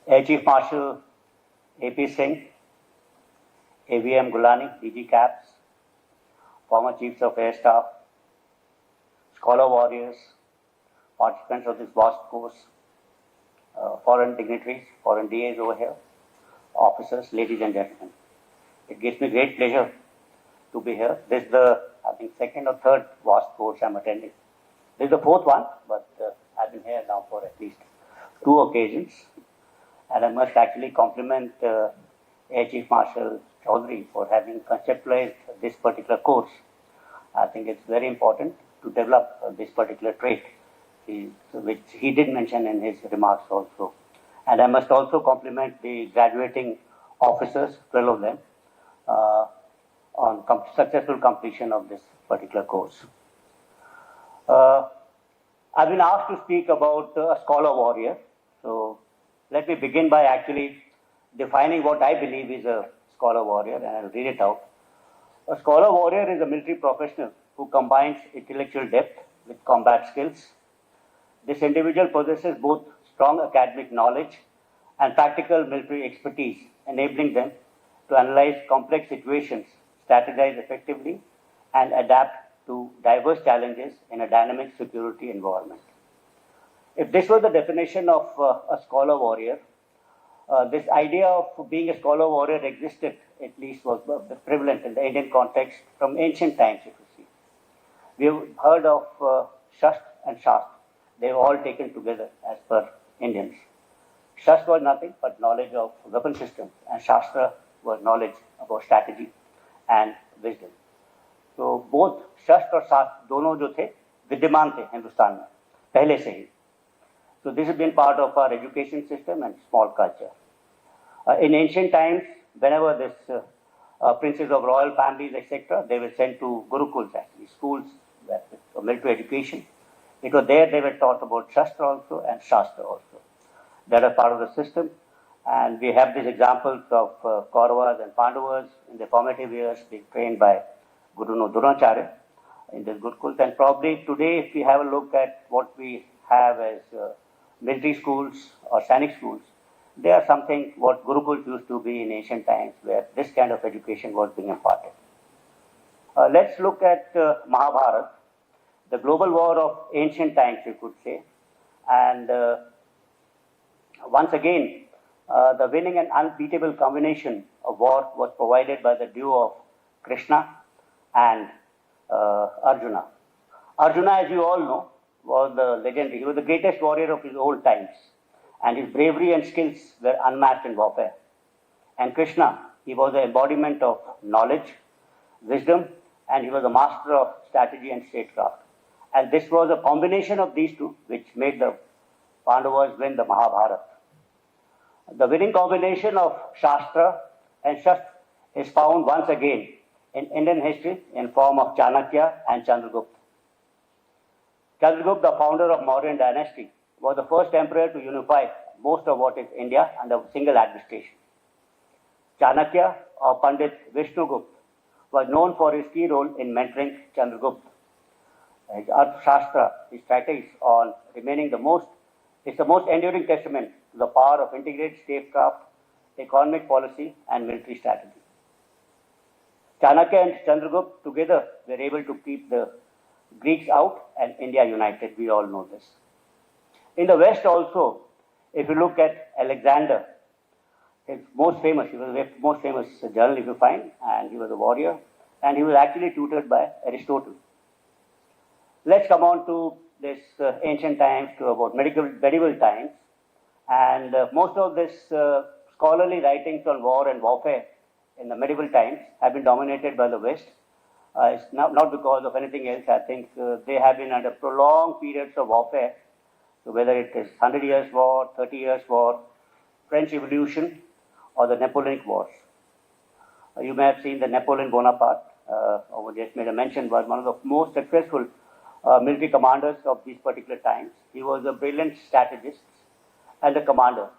Air Chief Marshal A.P. Singh, AVM Gulani, DG Caps, former Chiefs of Air Staff, scholar warriors, participants of this vast course, foreign dignitaries, foreign DAs over here, officers, ladies and gentlemen. It gives me great pleasure to be here. This is the, I think, second or third vast course I'm attending. This is the fourth one, but I've been here now for at least 2 occasions. And I must actually compliment Air Chief Marshal Chaudhary for having conceptualized this particular course. I think it's very important to develop this particular trait, which he did mention in his remarks also. And I must also compliment the graduating officers, 12 of them, on successful completion of this particular course. I've been asked to speak about a scholar warrior. So let me begin by actually defining what I believe is a scholar warrior, and I'll read it out. A scholar warrior is a military professional who combines intellectual depth with combat skills. This individual possesses both strong academic knowledge and practical military expertise, enabling them to analyze complex situations, strategize effectively, and adapt to diverse challenges in a dynamic security environment. If this was the definition of a scholar warrior, this idea of being a scholar warrior existed, at least was prevalent in the Indian context from ancient times, if you see. We've heard of Shastra and Shastra. They were all taken together as per Indians. Shastra was nothing but knowledge of weapon systems, and Shastra was knowledge about strategy and wisdom. तो both शस्त्र और शास्त्र दोनों जो थे विद्यमान थे हिंदुस्तान में पहले से ही. So this has been part of our education system and small culture. In ancient times, whenever this princes of royal families, etc., they were sent to gurukuls, actually schools for military education. It was there they were taught about shastra also and shastra also. That are part of the system. And we have these examples of Kauravas and Pandavas in their formative years being trained by Guru Dronacharya in the Gurukuls. And probably today, if we have a look at what we have as military schools or Sainik schools, they are something what Gurukuls used to be in ancient times, where this kind of education was being imparted. Let's look at Mahabharat, the global war of ancient times, you could say. And once again, the winning and unbeatable combination of war was provided by the duo of Krishna and Arjuna. Arjuna, as you all know, was the legendary. He was the greatest warrior of his old times, and his bravery and skills were unmatched in warfare. And Krishna, he was the embodiment of knowledge, wisdom, and he was a master of strategy and statecraft. And this was a combination of these two which made the Pandavas win the Mahabharat. The winning combination of Shastra and Shastra is found once again in Indian history in form of Chanakya and Chandragupta. Chandragupta, the founder of Mauryan dynasty, was the first emperor to unify most of what is India under a single administration. Chanakya, or Pandit Vishnugupta, was known for his key role in mentoring Chandragupta. His Arthashastra, his treatise on remaining the most enduring testament to the power of integrated statecraft, economic policy, and military strategy. Chanakya and Chandragupta together were able to keep the Greeks out and India united. We all know this. In the West also, if you look at Alexander, his most famous, he was the most famous journal if you find, and he was a warrior, and he was actually tutored by Aristotle. Let's come on to this ancient times to about medieval times, and most of this scholarly writings on war and warfare in the medieval times have been dominated by the West. It's not because of anything else. I think they have been under prolonged periods of warfare. So whether it is 100 years war, 30 years war, French Revolution, or the Napoleonic Wars. You may have seen the Napoleon Bonaparte, I just made a mention, was one of the most successful military commanders of these particular times. He was a brilliant strategist and a commander.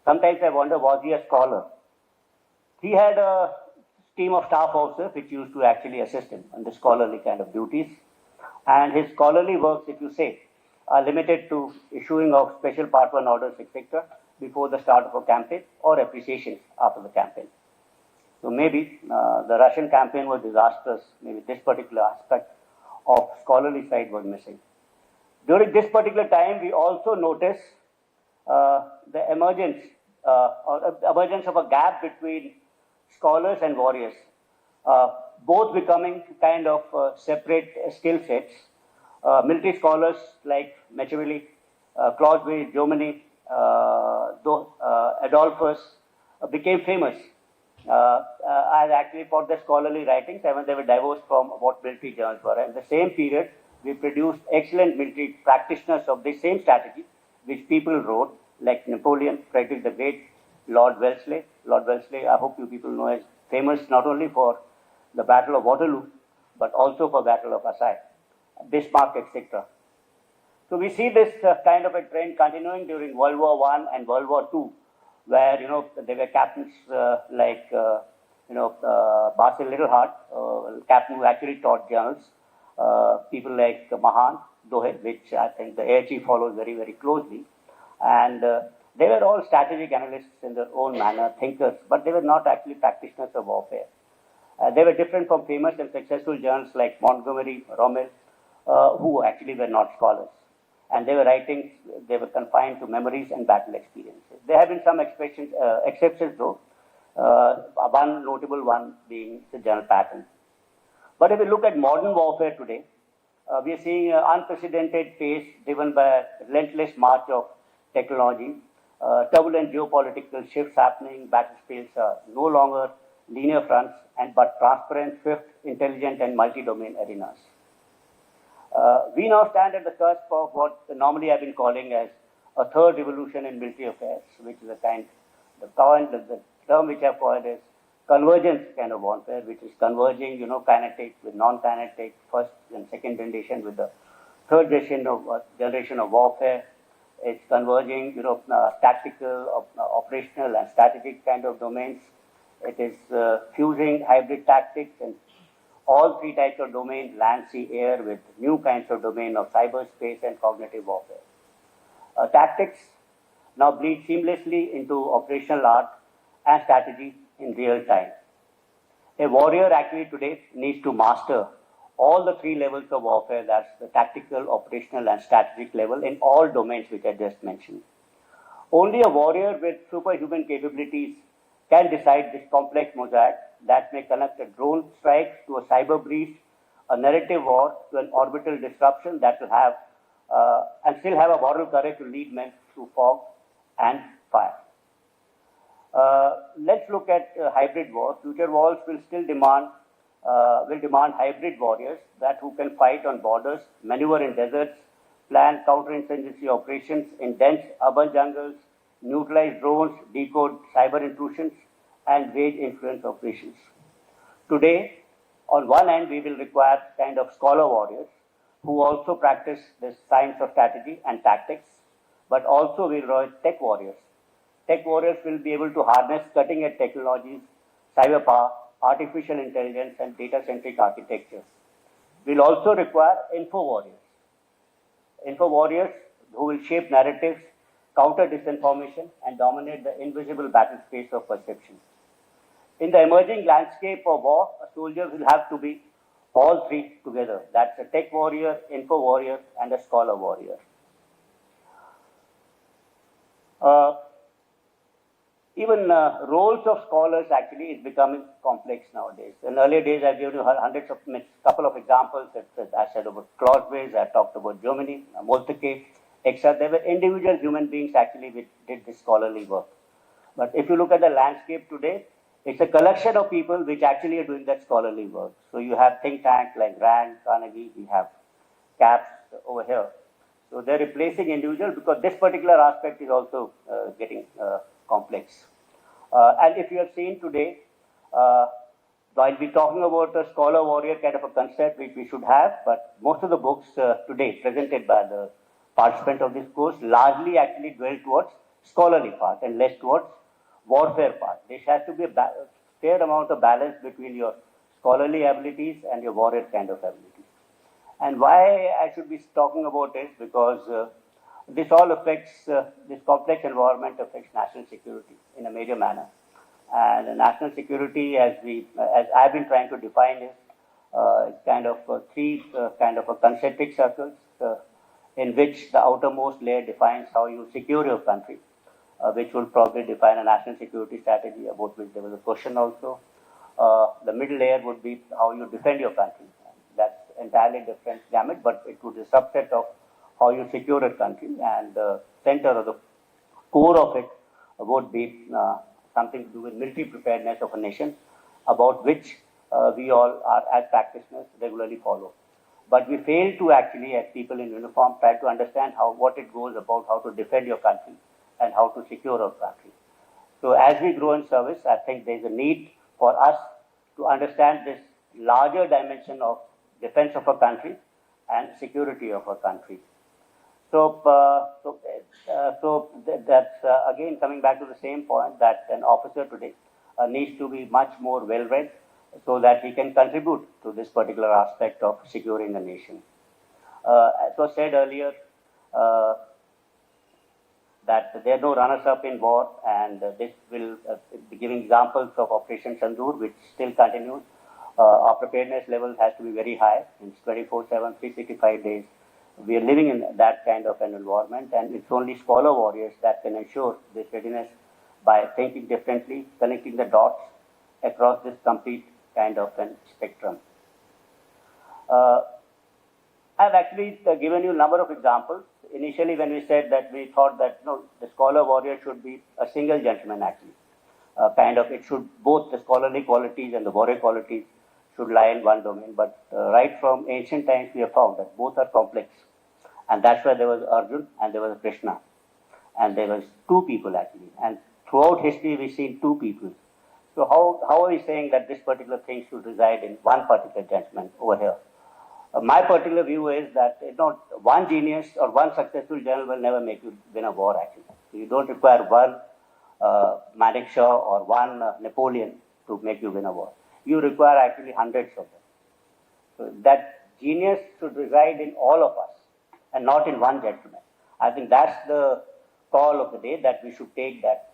Sometimes I wonder, was he a scholar? He had a team of staff officers which used to actually assist him in the scholarly kind of duties. And his scholarly works, if you say, are limited to issuing of special Part 1 orders, etc., before the start of a campaign or appreciation after the campaign. So maybe the Russian campaign was disastrous. Maybe this particular aspect of scholarly side was missing. During this particular time, we also notice the emergence of a gap between scholars and warriors, both becoming kind of separate skill sets. Military scholars like Machiavelli, Clausewitz, Germany, Adolphus became famous as actually for their scholarly writings, and when they were divorced from what military journals were. And in the same period, we produced excellent military practitioners of the same strategy, which people wrote, like Napoleon, Frederick the Great, Lord Wellesley. Lord Wellesley, I hope you people know, is famous not only for the Battle of Waterloo, but also for Battle of Versailles, Bismarck, etc. So we see this kind of a trend continuing during World War I and World War II, where there were captains like Basil Littleheart, captain who actually taught journals, people like Mahan, Dohe, which I think the Air Chief follows very, very closely, and they were all strategic analysts in their own manner, thinkers, but they were not actually practitioners of warfare. They were different from famous and successful journals like Montgomery, Rommel, who actually were not scholars. And they were writings, they were confined to memories and battle experiences. There have been some exceptions though, one notable one being the General Patton. But if we look at modern warfare today, we are seeing an unprecedented pace driven by a relentless march of technology, turbulent geopolitical shifts happening, battlefields are no longer linear fronts, but transparent, swift, intelligent, and multi-domain arenas. We now stand at the cusp of what normally I've been calling as a third revolution in military affairs, which is the term which I've called is convergence kind of warfare, which is converging, kinetic with non-kinetic, first and second generation with the third generation of warfare. It's converging, tactical, operational, and strategic kind of domains. It is fusing hybrid tactics and all three types of domains, land, sea, air, with new kinds of domain of cyberspace and cognitive warfare. Tactics now bleed seamlessly into operational art and strategy in real time. A warrior actually today needs to master all the three levels of warfare, that's the tactical, operational, and strategic level in all domains which I just mentioned. Only a warrior with superhuman capabilities can decide this complex mosaic that may connect a drone strike to a cyber breach, a narrative war to an orbital disruption that will have and still have a moral courage to lead men through fog and fire. Let's look at hybrid war. Future wars will still demand hybrid warriors who can fight on borders, maneuver in deserts, plan counterinsurgency operations in dense urban jungles, neutralize drones, decode cyber intrusions, and wage influence operations. Today, on one end, we will require kind of scholar warriors who also practice the science of strategy and tactics, but also we will require tech warriors. Tech warriors will be able to harness cutting-edge technologies, cyber power, artificial intelligence, and data-centric architectures. We'll also require info warriors. Info warriors who will shape narratives, counter disinformation, and dominate the invisible battle space of perception. In the emerging landscape of war, a soldier will have to be all three together. That's a tech warrior, info warrior, and a scholar warrior. Even roles of scholars actually is becoming complex nowadays. In earlier days, I've given you couple of examples. I said about Clausewitz, I talked about Germany, Moltke, etc. There were individual human beings actually which did this scholarly work. But if you look at the landscape today, it's a collection of people which actually are doing that scholarly work. So you have think tanks like Rand, Carnegie, we have CAPS over here. So they're replacing individuals because this particular aspect is also getting complex. And if you have seen today, while we're talking about a scholar warrior kind of a concept which we should have, but most of the books today presented by the participants of this course largely actually dwell towards scholarly part and less towards warfare part. There has to be a fair amount of balance between your scholarly abilities and your warrior kind of abilities. And why I should be talking about it, because This all affects, this complex environment affects national security in a major manner. And national security, as I've been trying to define, is kind of three kind of a concentric circles in which the outermost layer defines how you secure your country, which will probably define a national security strategy, about which there was a question also. The middle layer would be how you defend your country. That's entirely different gamut, but it would be a subset of how you secure a country. And the center or the core of it would be something to do with military preparedness of a nation, about which we all are, as practitioners, regularly follow. But we fail to actually, as people in uniform, try to understand what it goes about, how to defend your country and how to secure our country. So as we grow in service, I think there's a need for us to understand this larger dimension of defense of a country and security of a country. So that's again coming back to the same point, that an officer today needs to be much more well-read so that he can contribute to this particular aspect of securing a nation. As was said earlier, that there are no runners-up in war, and this will be giving examples of Operation Sindoor, which still continues. Our preparedness level has to be very high. It's 24/7, 365 days. We are living in that kind of an environment, and it's only scholar warriors that can ensure this readiness by thinking differently, connecting the dots across this complete kind of an spectrum. I've actually given you a number of examples. Initially, when we said that, we thought that the scholar warrior should be a single gentleman actually. It should, both the scholarly qualities and the warrior qualities should lie in one domain. But right from ancient times, we have found that both are complex. And that's why there was Arjun and there was Krishna. And there was two people actually. And throughout history, we've seen two people. So how are we saying that this particular thing should reside in one particular gentleman over here? My particular view is that one genius or one successful general will never make you win a war actually. So you don't require one Manekshaw or one Napoleon to make you win a war. You require actually hundreds of them. So that genius should reside in all of us and not in one gentleman. I think that's the call of the day, that we should take, that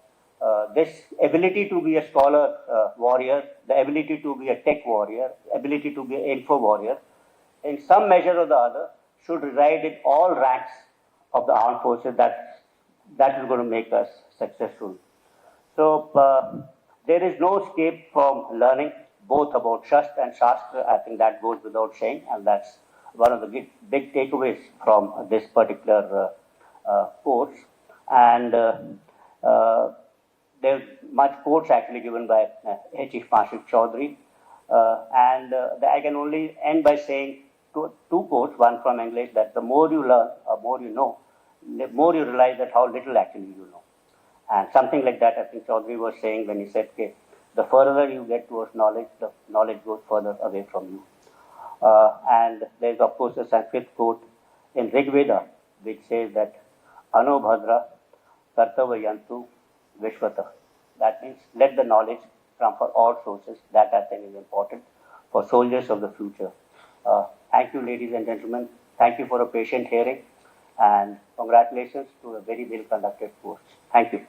this ability to be a scholar warrior, the ability to be a tech warrior, ability to be an info warrior, in some measure or the other, should reside in all ranks of the armed forces. That is going to make us successful. So there is no escape from learning, both about Shastra and Shastra. I think that goes without saying, and that's one of the big takeaways from this particular course. And there's much quotes actually given by Chief Marshal Chaudhary. I can only end by saying two quotes, one from English, that the more you learn or more you know, the more you realize that how little actually you know. And something like that I think Chaudhary was saying when he said, okay, the further you get towards knowledge, the knowledge goes further away from you. And there's of course a Sanskrit quote in Rig Veda which says that Anubhadra Kartavayantu Vishwata. That means let the knowledge come from all sources. That I think is important for soldiers of the future. Thank you, ladies and gentlemen. Thank you for a patient hearing, and congratulations to a very well conducted course. Thank you.